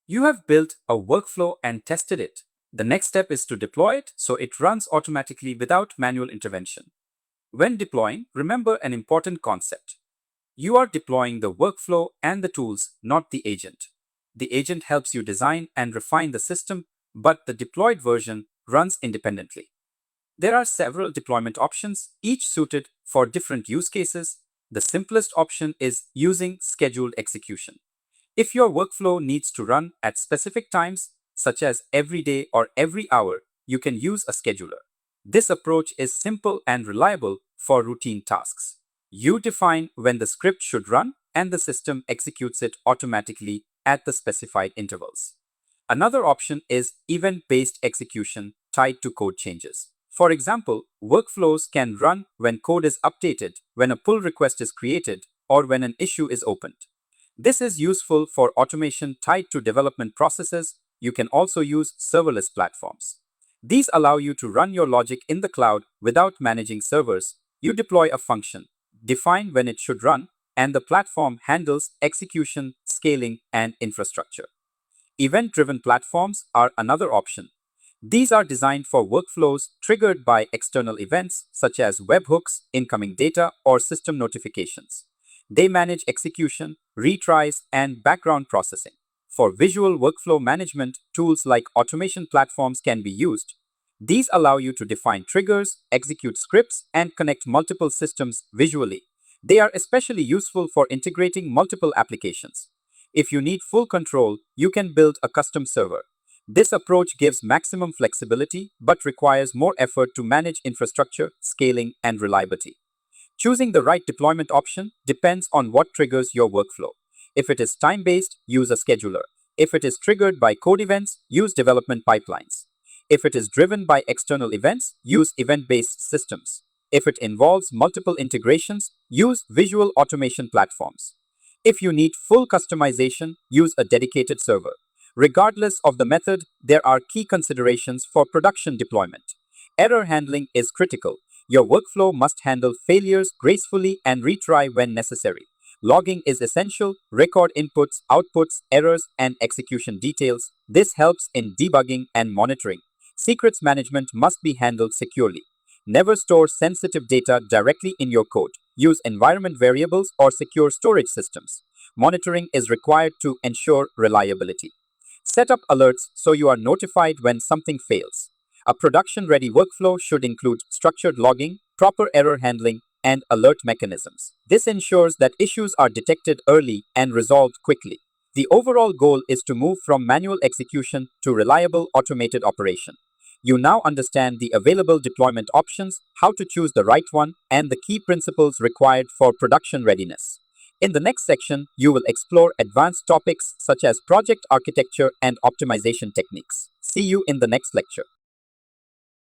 You have built a workflow and tested it. The next step is to deploy it so it runs automatically without manual intervention. When deploying, remember an important concept. You are deploying the workflow and the tools, not the agent. The agent helps you design and refine the system, but the deployed version runs independently. There are several deployment options, each suited for different use cases. The simplest option is using scheduled execution. If your workflow needs to run at specific times, such as every day or every hour, you can use a scheduler. This approach is simple and reliable for routine tasks. You define when the script should run, and the system executes it automatically at the specified intervals. Another option is event-based execution tied to code changes. For example, workflows can run when code is updated, when a pull request is created, or when an issue is opened. This is useful for automation tied to development processes. You can also use serverless platforms. These allow you to run your logic in the cloud without managing servers. You deploy a function, define when it should run, and the platform handles execution, scaling, and infrastructure. Event-driven platforms are another option. These are designed for workflows triggered by external events such as webhooks, incoming data, or system notifications. They manage execution, retries, and background processing. For visual workflow management, tools like automation platforms can be used. These allow you to define triggers, execute scripts, and connect multiple systems visually. They are especially useful for integrating multiple applications. If you need full control, you can build a custom server. This approach gives maximum flexibility but requires more effort to manage infrastructure, scaling, and reliability. Choosing the right deployment option depends on what triggers your workflow. If it is time-based, use a scheduler. If it is triggered by code events, use development pipelines. If it is driven by external events, use event-based systems. If it involves multiple integrations, use visual automation platforms. If you need full customization, use a dedicated server. Regardless of the method, there are key considerations for production deployment. Error handling is critical. Your workflow must handle failures gracefully and retry when necessary. Logging is essential. Record inputs, outputs, errors, and execution details. This helps in debugging and monitoring. Secrets management must be handled securely. Never store sensitive data directly in your code. Use environment variables or secure storage systems. Monitoring is required to ensure reliability. Set up alerts so you are notified when something fails. A production-ready workflow should include structured logging, proper error handling, and alert mechanisms. This ensures that issues are detected early and resolved quickly. The overall goal is to move from manual execution to reliable automated operation. You now understand the available deployment options, how to choose the right one, and the key principles required for production readiness. In the next section, you will explore advanced topics such as project architecture and optimization techniques. See you in the next lecture.